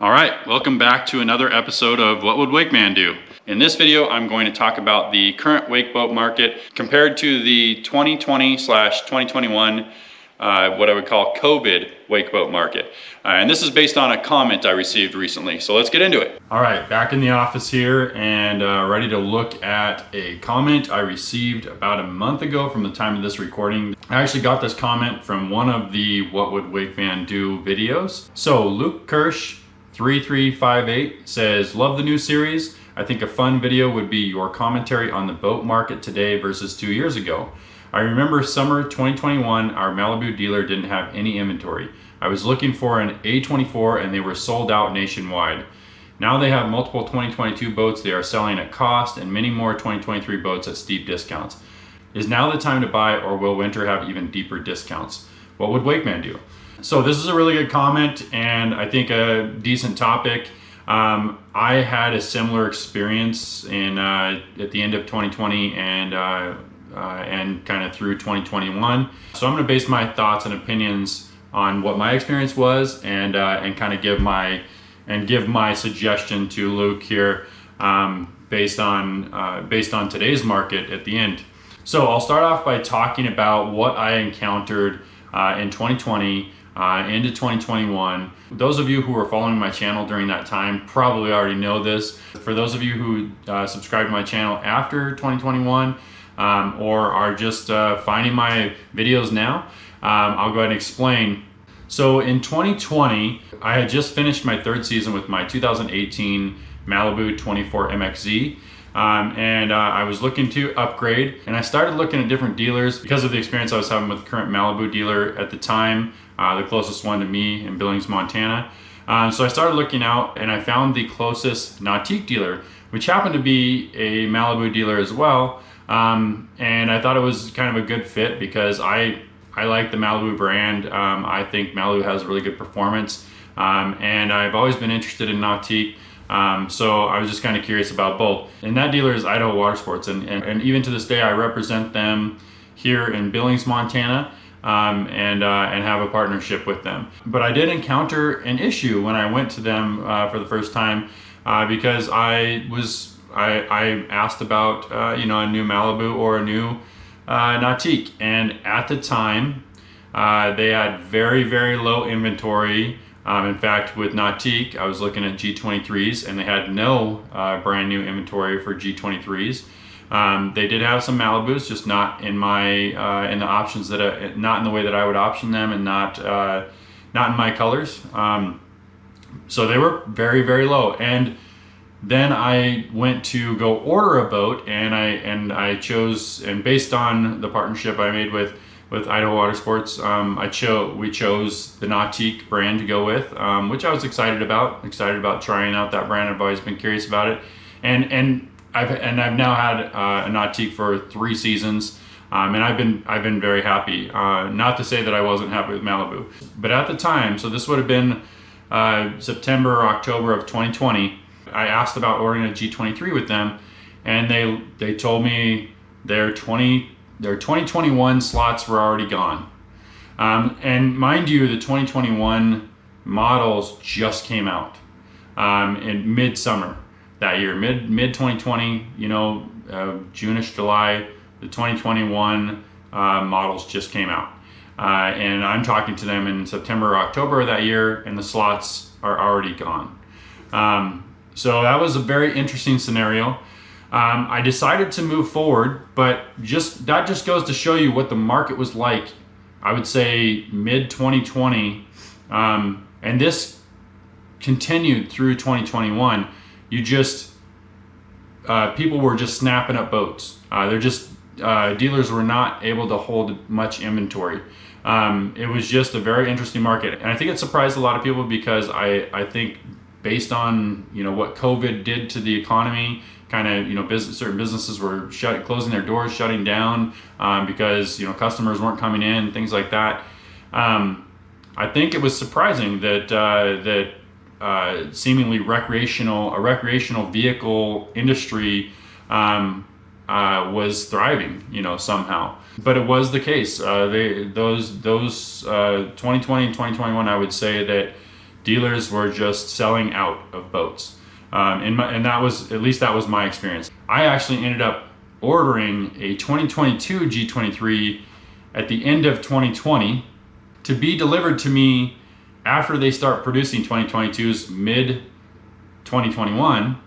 All right, welcome back to another episode of What Would Wake Man Do? In this video, I'm going to talk about the current wake boat market compared to the 2020/2021, what I would call COVID wake boat market. And this is based on a comment I received recently. So let's get into it. All right, back in the office here and ready to look at a comment I received about a month ago from the time of this recording. I actually got this comment from one of the What Would Wake Man Do videos. So Luke Kirsch 3358 says, love the new series. I think a fun video would be your commentary on the boat market today versus 2 years ago. I remember summer 2021, our Malibu dealer didn't have any inventory. I was looking for an A24 and they were sold out nationwide. Now they have multiple 2022 boats they are selling at cost and many more 2023 boats at steep discounts. Is now the time to buy, or will winter have even deeper discounts? What would Wake Man do? So this is a really good comment and I think a decent topic. I had a similar experience at the end of 2020 and kind of through 2021. So I'm going to base my thoughts and opinions on what my experience was and kind of give my suggestion to Luke here based on today's market at the end. So I'll start off by talking about what I encountered in 2020 into 2021. Those of you who were following my channel during that time probably already know this. For those of you who subscribed to my channel after 2021 or are just finding my videos now, I'll go ahead and explain. So in 2020, I had just finished my third season with my 2018 Malibu 24 MXZ. I was looking to upgrade, and I started looking at different dealers because of the experience I was having with the current Malibu dealer at the time, the closest one to me in Billings, Montana. So I started looking out and I found the closest Nautique dealer, which happened to be a Malibu dealer as well. And I thought it was kind of a good fit because I like the Malibu brand. I think Malibu has really good performance, and I've always been interested in Nautique. So I was just kind of curious about both. And that dealer is Idaho Water Sports, and even to this day I represent them here in Billings, Montana, and have a partnership with them. But I did encounter an issue when I went to them for the first time because I asked about a new Malibu or a new Nautique, and at the time they had very, very low inventory. In fact, with Nautique, I was looking at G23s and they had no brand new inventory for G23s. They did have some Malibus, just not in my in the options that not in the way that I would option them, and not in my colors. So they were very, very low. And then I went to go order a boat, and I chose, and based on the partnership I made with Idaho Water Sports, we chose the Nautique brand to go with, which I was excited about trying out that brand. I've always been curious about it, and I've now had a Nautique for 3 seasons, and I've been very happy. Not to say that I wasn't happy with Malibu, but at the time, so this would have been September or October of 2020. I asked about ordering a G23 with them, and they told me their 2021 slots were already gone. And mind you, the 2021 models just came out in mid-summer that year, mid 2020, June-ish, July. The 2021 models just came out, and I'm talking to them in September or October of that year, and the slots are already gone. So that was a very interesting scenario. I decided to move forward, but that just goes to show you what the market was like, I would say mid 2020, and this continued through 2021. People were just snapping up boats. Dealers were not able to hold much inventory. It was just a very interesting market, and I think it surprised a lot of people because I think based on what COVID did to the economy, kind of certain businesses were closing their doors, shutting down because customers weren't coming in, things like that. I think it was surprising that seemingly a recreational vehicle industry was thriving, somehow. But it was the case. Those 2020 and 2021, I would say that dealers were just selling out of boats. And that was, at least that was my experience. I actually ended up ordering a 2022 G23 at the end of 2020 to be delivered to me after they start producing 2022s mid 2021.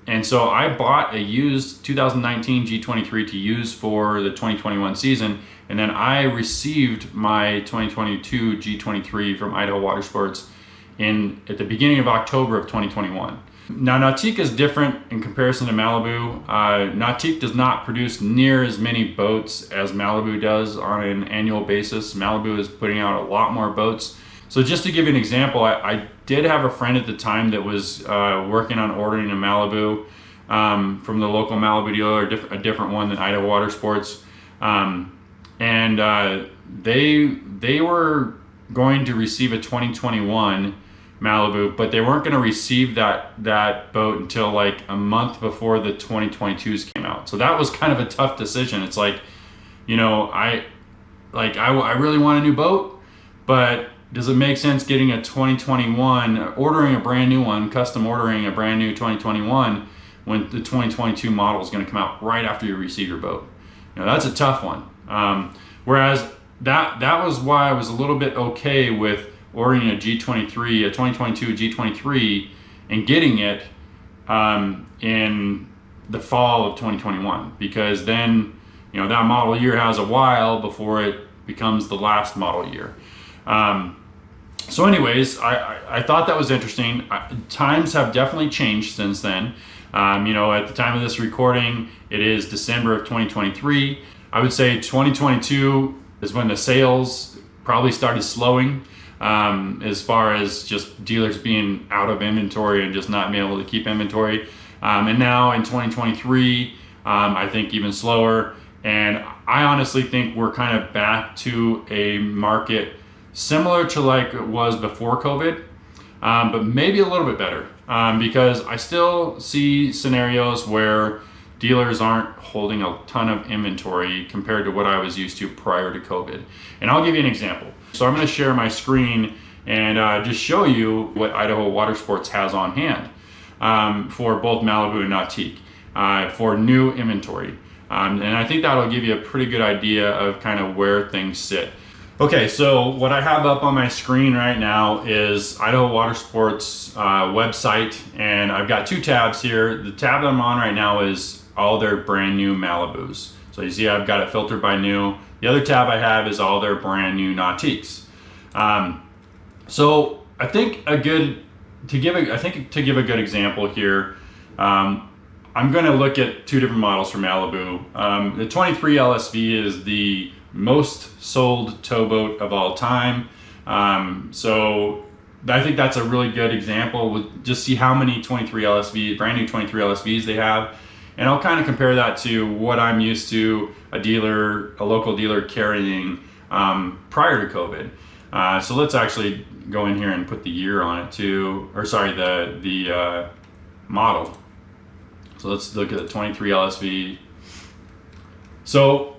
And so I bought a used 2019 G23 to use for the 2021 season, and then I received my 2022 G23 from Idaho Water Sports at the beginning of October of 2021. Now, Nautique is different in comparison to Malibu. Nautique does not produce near as many boats as Malibu does on an annual basis. Malibu is putting out a lot more boats. So just to give you an example, I did have a friend at the time that was working on ordering a Malibu from the local Malibu dealer, a different one than Idaho Water Sports. And they were going to receive a 2021 Malibu, but they weren't going to receive that boat until like a month before the 2022s came out. So that was kind of a tough decision. It's like, you know, I really want a new boat, but does it make sense getting a 2021, ordering a brand new one, custom ordering a brand new 2021 when the 2022 model is going to come out right after you receive your boat? You know, that's a tough one. Whereas that was why I was a little bit okay with ordering a G23, a 2022 G23, and getting it in the fall of 2021, because then, you know, that model year has a while before it becomes the last model year. So anyways, I thought that was interesting. Times have definitely changed since then. You know, at the time of this recording, it is December of 2023. I would say 2022 is when the sales probably started slowing, as far as just dealers being out of inventory and just not being able to keep inventory. And now in 2023, I think even slower. And I honestly think we're kind of back to a market similar to like it was before COVID, but maybe a little bit better, because I still see scenarios where dealers aren't holding a ton of inventory compared to what I was used to prior to COVID. And I'll give you an example. So I'm going to share my screen and just show you what Idaho Water Sports has on hand for both Malibu and Nautique for new inventory. And I think that'll give you a pretty good idea of kind of where things sit. Okay, so what I have up on my screen right now is Idaho Water Sports website, and I've got two tabs here. The tab I'm on right now is all their brand new Malibus. So you see I've got it filtered by new. The other tab I have is all their brand new Nautiques. So I think to give a good example here, I'm going to look at two different models for Malibu. The 23 LSV is the most sold towboat of all time. So I think that's a really good example. We'll just see how many 23 LSV, brand new 23 LSVs they have. And I'll kind of compare that to what I'm used to a local dealer carrying prior to COVID. So let's actually go in here and put the year on it too, or sorry, the model. So let's look at the 23 LSV. So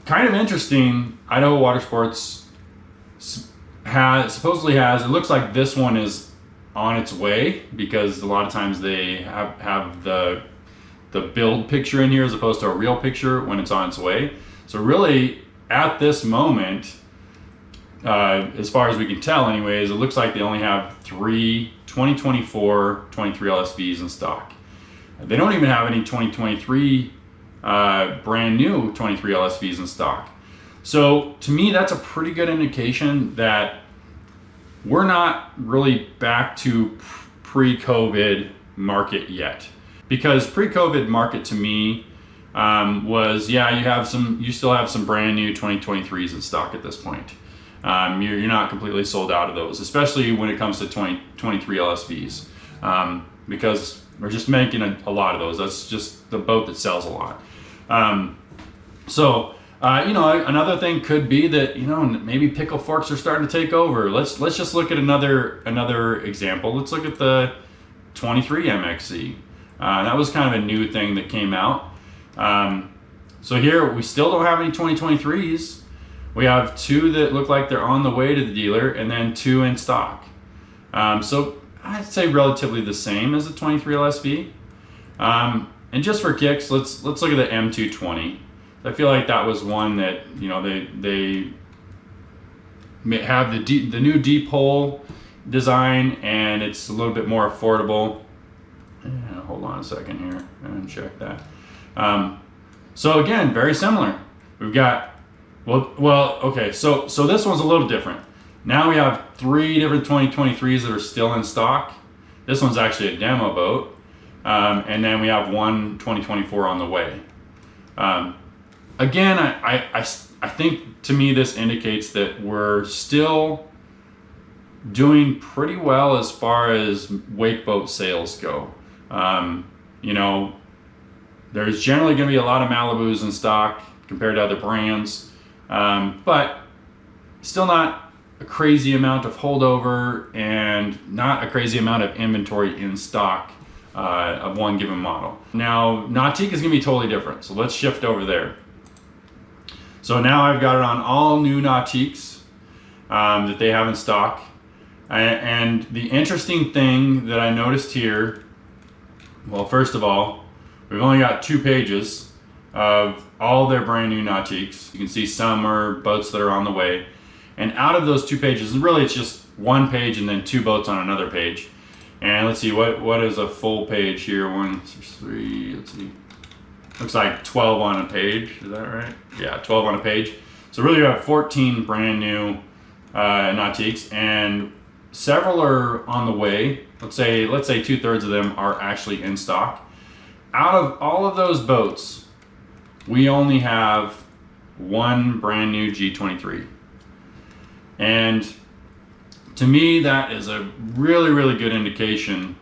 kind of interesting, Idaho Water Sports supposedly has, it looks like this one is on its way, because a lot of times they have the build picture in here as opposed to a real picture when it's on its way. So really at this moment, as far as we can tell anyways, it looks like they only have 3 2024 23 LSVs in stock. They don't even have any 2023 brand new 23 LSVs in stock. So to me, that's a pretty good indication that we're not really back to pre-COVID market yet. Because pre-COVID market to me was, yeah, you still have some brand new 2023s in stock at this point. You're not completely sold out of those, especially when it comes to 23 LSVs, because we're just making a lot of those. That's just the boat that sells a lot. You know, another thing could be that, you know, maybe pickle forks are starting to take over. Let's just look at another example. Let's look at the 23 MXC. That was kind of a new thing that came out. So here we still don't have any 2023s. We have 2 that look like they're on the way to the dealer, and then 2 in stock. So I'd say relatively the same as the 23 LSV. And just for kicks, let's look at the M220. I feel like that was one that, you know, they have the new deep hole design, and it's a little bit more affordable. Hold on a second here and check that. So again, very similar. We've got, well, okay, so this one's a little different. Now we have 3 different 2023s that are still in stock. This one's actually a demo boat. And then we have 1 2024 on the way. Again, I think, to me, this indicates that we're still doing pretty well as far as wake boat sales go. You know, there's generally going to be a lot of Malibus in stock compared to other brands, but still not a crazy amount of holdover and not a crazy amount of inventory in stock of one given model. Now, Nautique is going to be totally different, so let's shift over there. So now I've got it on all new Nautiques that they have in stock. And the interesting thing that I noticed here, well, first of all, we've only got 2 pages of all their brand new Nautiques. You can see some are boats that are on the way. And out of those 2 pages, really it's just 1 page and then 2 boats on another page. And let's see, what is a full page here? 1, 2, 3, let's see. Looks like 12 on a page, is that right? Yeah, 12 on a page. So really you have 14 brand new Nautiques, and several are on the way. Let's say 2/3 of them are actually in stock. Out of all of those boats, we only have 1 brand new G23. And to me, that is a really, really good indication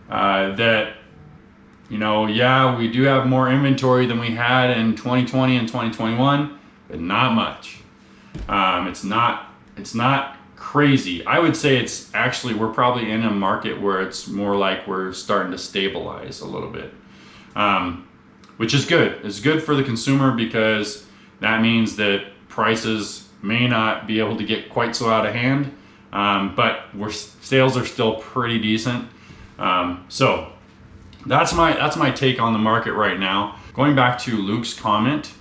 that, you know, yeah, we do have more inventory than we had in 2020 and 2021, but not much. It's not crazy. I would say it's actually, we're probably in a market where it's more like we're starting to stabilize a little bit, which is good. It's good for the consumer because that means that prices may not be able to get quite so out of hand, but sales are still pretty decent. So that's my take on the market right now. Going back to Luke's comment,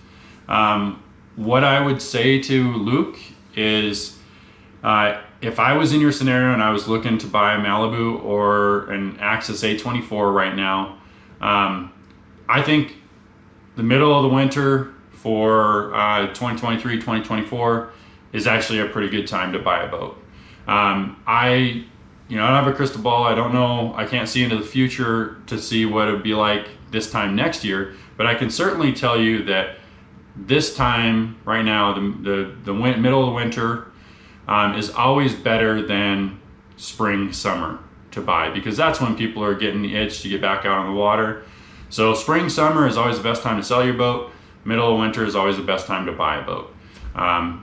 what I would say to Luke is, if I was in your scenario and I was looking to buy a Malibu or an Axis A24 right now, I think the middle of the winter for 2023, 2024 is actually a pretty good time to buy a boat. I don't have a crystal ball. I don't know. I can't see into the future to see what it would be like this time next year, but I can certainly tell you that this time right now, the middle of the winter is always better than spring, summer to buy, because that's when people are getting the itch to get back out on the water. So spring, summer is always the best time to sell your boat. Middle of winter is always the best time to buy a boat.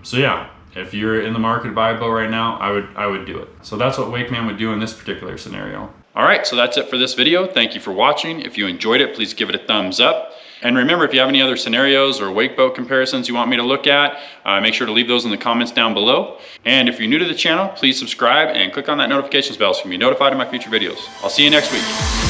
So yeah, if you're in the market to buy a boat right now, I would do it. So that's what WakeMan would do in this particular scenario. All right, so that's it for this video. Thank you for watching. If you enjoyed it, please give it a thumbs up. And remember, if you have any other scenarios or wake boat comparisons you want me to look at, make sure to leave those in the comments down below. And if you're new to the channel, please subscribe and click on that notifications bell so you can be notified of my future videos. I'll see you next week.